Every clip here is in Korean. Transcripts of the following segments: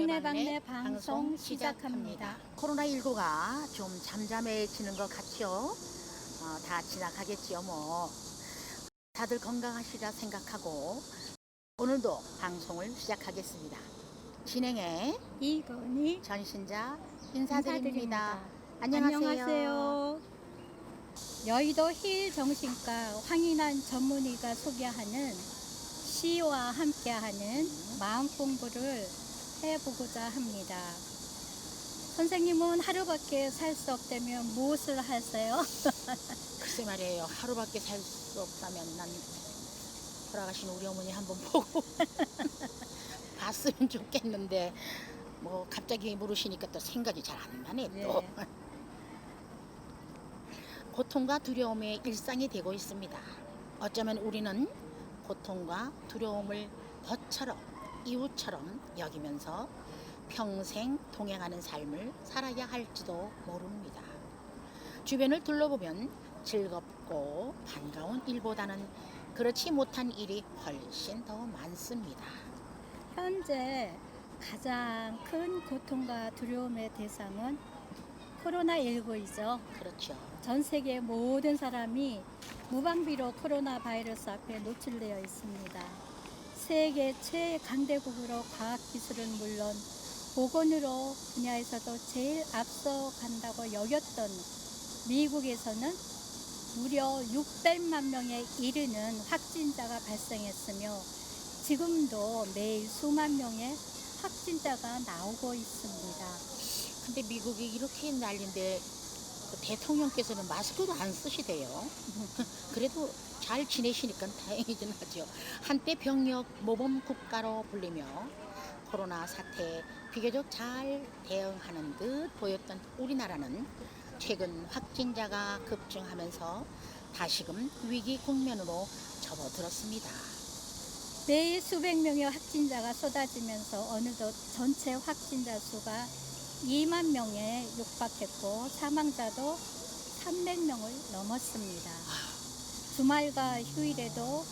동네방네 방송 시작합니다. 코로나19가 좀 잠잠해지는 것 같죠? 다 지나가겠지요, 뭐. 다들 건강하시라 생각하고 오늘도 방송을 시작하겠습니다. 진행해 이건희 전신자 인사드립니다. 안녕하세요. 여의도 힐 정신과 황인환 전문의가 소개하는 시와 함께하는 마음 공부를 해보고자 합니다. 선생님은 하루밖에 살 수 없다면 무엇을 하세요? 글쎄 말이에요. 하루밖에 살 수 없다면 난 돌아가신 우리 어머니 한번 보고 봤으면 좋겠는데 뭐 갑자기 물으시니까 또 생각이 잘 안 나네 또. 네. 고통과 두려움의 일상이 되고 있습니다. 어쩌면 우리는 고통과 두려움을 벗처럼 이웃처럼 여기면서 평생 동행하는 삶을 살아야 할지도 모릅니다. 주변을 둘러보면 즐겁고 반가운 일보다는 그렇지 못한 일이 훨씬 더 많습니다. 현재 가장 큰 고통과 두려움의 대상은 코로나19이죠. 그렇죠. 전 세계 모든 사람이 무방비로 코로나 바이러스 앞에 노출되어 있습니다. 세계 최강대국으로 과학기술은 물론 보건으로 분야에서도 제일 앞서간다고 여겼던 미국에서는 무려 600만 명에 이르는 확진자가 발생했으며 지금도 매일 수만 명의 확진자가 나오고 있습니다. 근데 미국이 이렇게 난리인데 그 대통령께서는 마스크도 안 쓰시대요. 그래도 잘 지내시니까 다행이긴 하죠. 한때 병역 모범 국가로 불리며 코로나 사태에 비교적 잘 대응하는 듯 보였던 우리나라는 최근 확진자가 급증하면서 다시금 위기 국면으로 접어들었습니다. 매일 수백 명의 확진자가 쏟아지면서 어느덧 전체 확진자 수가 2만 명에 육박했고 사망자도 300명을 넘었습니다. 주말과 휴일에도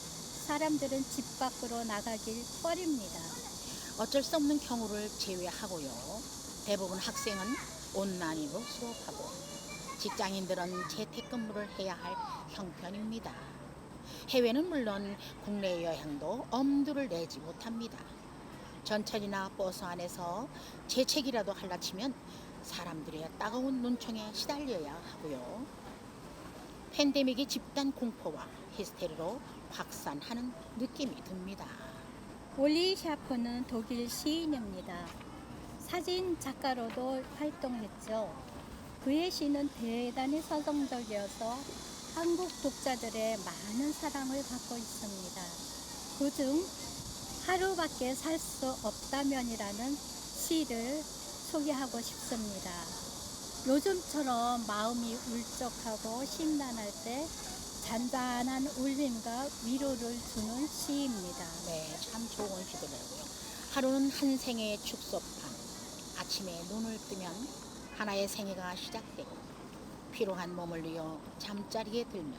사람들은 집 밖으로 나가길 꺼립니다. 어쩔 수 없는 경우를 제외하고요. 대부분 학생은 온라인으로 수업하고 직장인들은 재택근무를 해야 할 형편입니다. 해외는 물론 국내 여행도 엄두를 내지 못합니다. 전철이나 버스 안에서 재채기라도 할라치면 사람들의 따가운 눈총에 시달려야 하고요. 팬데믹의 집단 공포와 히스테리로 확산하는 느낌이 듭니다. 올리 샤프는 독일 시인입니다. 사진 작가로도 활동했죠. 그의 시는 대단히 서정적이어서 한국 독자들의 많은 사랑을 받고 있습니다. 그중 하루밖에 살 수 없다면이라는 시를 소개하고 싶습니다. 요즘처럼 마음이 울적하고 심란할 때 잔잔한 울림과 위로를 주는 시입니다. 네, 참 좋은 시더라고요. 하루는 한 생의 축소판. 아침에 눈을 뜨면 하나의 생애가 시작되고 피로한 몸을 이어 잠자리에 들면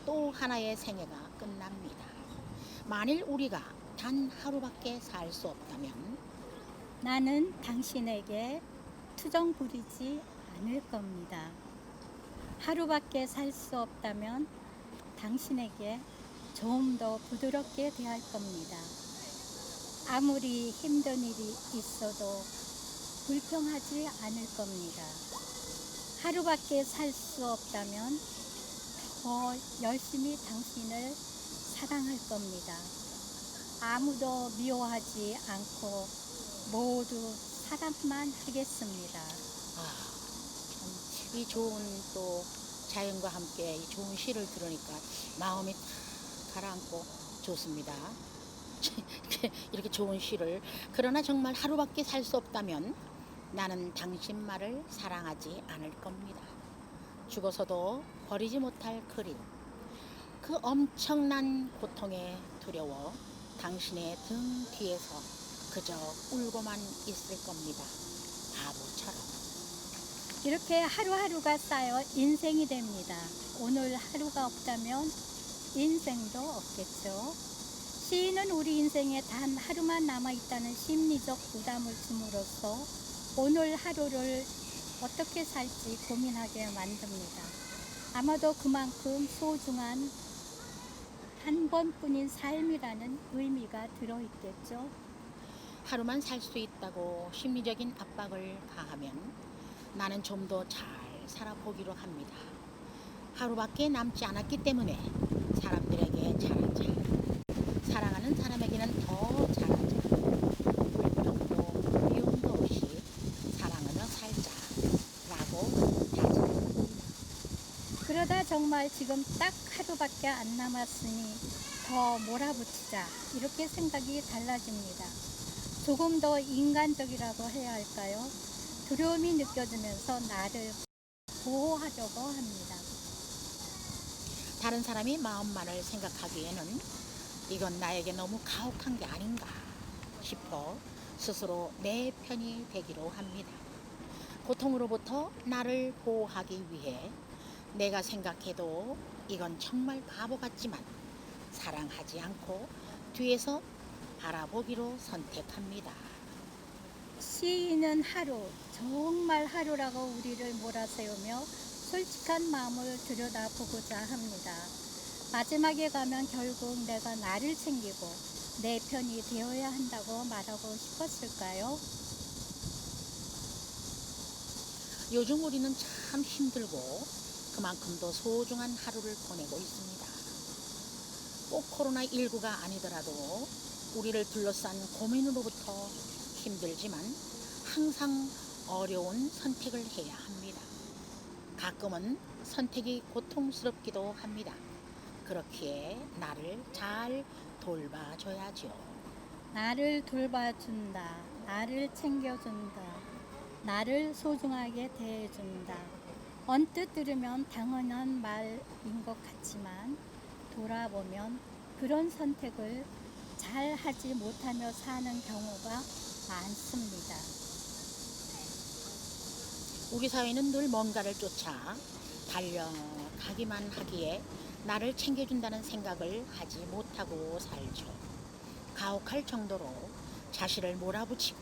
또 하나의 생애가 끝납니다. 만일 우리가 단 하루밖에 살 수 없다면 나는 당신에게 투정 부리지 않을 겁니다. 하루밖에 살 수 없다면 당신에게 좀 더 부드럽게 대할 겁니다. 아무리 힘든 일이 있어도 불평하지 않을 겁니다. 하루밖에 살 수 없다면 더 열심히 당신을 사랑할 겁니다. 아무도 미워하지 않고 모두 사랑만 하겠습니다. 참 이 좋은 또 자연과 함께 이 좋은 시를 들으니까 마음이 탁 가라앉고 좋습니다. 이렇게 좋은 시를. 그러나 정말 하루밖에 살 수 없다면 나는 당신만을 사랑하지 않을 겁니다. 죽어서도 버리지 못할 그림. 그 엄청난 고통에 두려워 당신의 등 뒤에서 그저 울고만 있을 겁니다. 바보처럼. 이렇게 하루하루가 쌓여 인생이 됩니다. 오늘 하루가 없다면 인생도 없겠죠. 시인은 우리 인생에 단 하루만 남아있다는 심리적 부담을 줌으로써 오늘 하루를 어떻게 살지 고민하게 만듭니다. 아마도 그만큼 소중한 한 번뿐인 삶이라는 의미가 들어있겠죠. 하루만 살 수 있다고 심리적인 압박을 가하면 나는 좀 더 잘 살아보기로 합니다. 하루밖에 남지 않았기 때문에 사람들에게 잘하자. 사랑하는 사람에게는 더 잘하자. 불평도 미움도 없이 사랑하며 살자. 라고 다짐합니다. 그러다 정말 지금 딱 하루밖에 안 남았으니 더 몰아붙이자 이렇게 생각이 달라집니다. 조금 더 인간적이라고 해야 할까요? 두려움이 느껴지면서 나를 보호하려고 합니다. 다른 사람의 마음만을 생각하기에는 이건 나에게 너무 가혹한 게 아닌가 싶어 스스로 내 편이 되기로 합니다. 고통으로부터 나를 보호하기 위해 내가 생각해도 이건 정말 바보 같지만 사랑하지 않고 뒤에서 바라보기로 선택합니다. 시인은 하루, 정말 하루라고 우리를 몰아세우며 솔직한 마음을 들여다보고자 합니다. 마지막에 가면 결국 내가 나를 챙기고 내 편이 되어야 한다고 말하고 싶었을까요? 요즘 우리는 참 힘들고 그만큼 더 소중한 하루를 보내고 있습니다. 꼭 코로나19가 아니더라도 우리를 둘러싼 고민으로부터 힘들지만 항상 어려운 선택을 해야 합니다. 가끔은 선택이 고통스럽기도 합니다. 그렇기에 나를 잘 돌봐줘야죠. 나를 돌봐준다. 나를 챙겨준다. 나를 소중하게 대해준다. 언뜻 들으면 당연한 말인 것 같지만 돌아보면 그런 선택을 잘 하지 못하며 사는 경우가 많습니다. 우리 사회는 늘 뭔가를 쫓아 달려가기만 하기에 나를 챙겨준다는 생각을 하지 못하고 살죠. 가혹할 정도로 자신을 몰아붙이고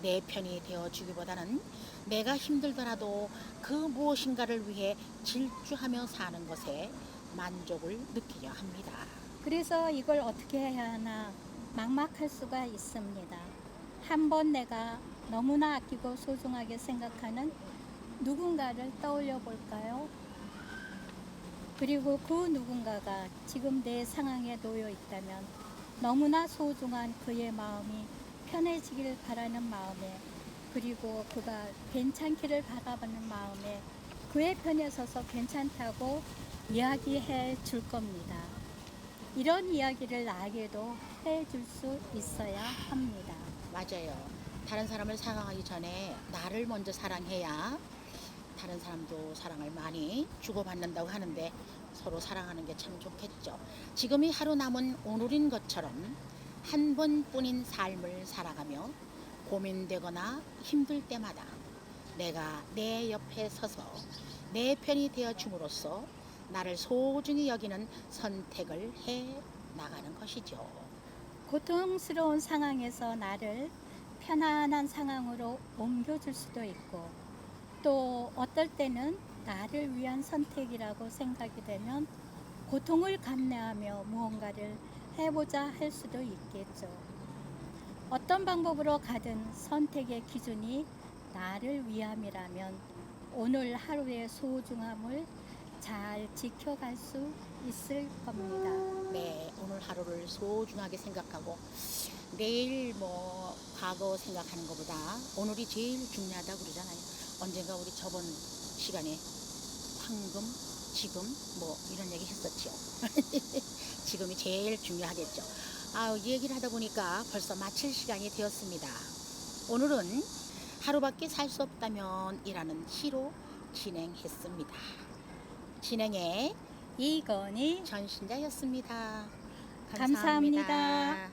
내 편이 되어주기보다는 내가 힘들더라도 그 무엇인가를 위해 질주하며 사는 것에 만족을 느끼려 합니다. 그래서 이걸 어떻게 해야 하나 막막할 수가 있습니다. 한번 내가 너무나 아끼고 소중하게 생각하는 누군가를 떠올려 볼까요? 그리고 그 누군가가 지금 내 상황에 놓여 있다면 너무나 소중한 그의 마음이 편해지길 바라는 마음에, 그리고 그가 괜찮기를 바라보는 마음에 그의 편에 서서 괜찮다고 이야기해 줄 겁니다. 이런 이야기를 나에게도 해줄 수 있어야 합니다. 맞아요. 다른 사람을 사랑하기 전에 나를 먼저 사랑해야 다른 사람도 사랑을 많이 주고받는다고 하는데 서로 사랑하는 게 참 좋겠죠. 지금이 하루 남은 오늘인 것처럼 한 번뿐인 삶을 살아가며 고민되거나 힘들 때마다 내가 내 옆에 서서 내 편이 되어 줌으로써 나를 소중히 여기는 선택을 해 나가는 것이죠. 고통스러운 상황에서 나를 편안한 상황으로 옮겨줄 수도 있고, 또 어떨 때는 나를 위한 선택이라고 생각이 되면 고통을 감내하며 무언가를 해보자 할 수도 있겠죠. 어떤 방법으로 가든 선택의 기준이 나를 위함이라면 오늘 하루의 소중함을 잘 지켜갈 수 있을 겁니다. 네, 오늘 하루를 소중하게 생각하고 내일 뭐 과거 생각하는 것보다 오늘이 제일 중요하다 그러잖아요. 언젠가 우리 저번 시간에 황금, 지금 뭐 이런 얘기 했었죠. 지금이 제일 중요하겠죠. 이 얘기를 하다 보니까 벌써 마칠 시간이 되었습니다. 오늘은 하루밖에 살 수 없다면 이라는 시로 진행했습니다. 진행의 이건희 전신자였습니다. 감사합니다.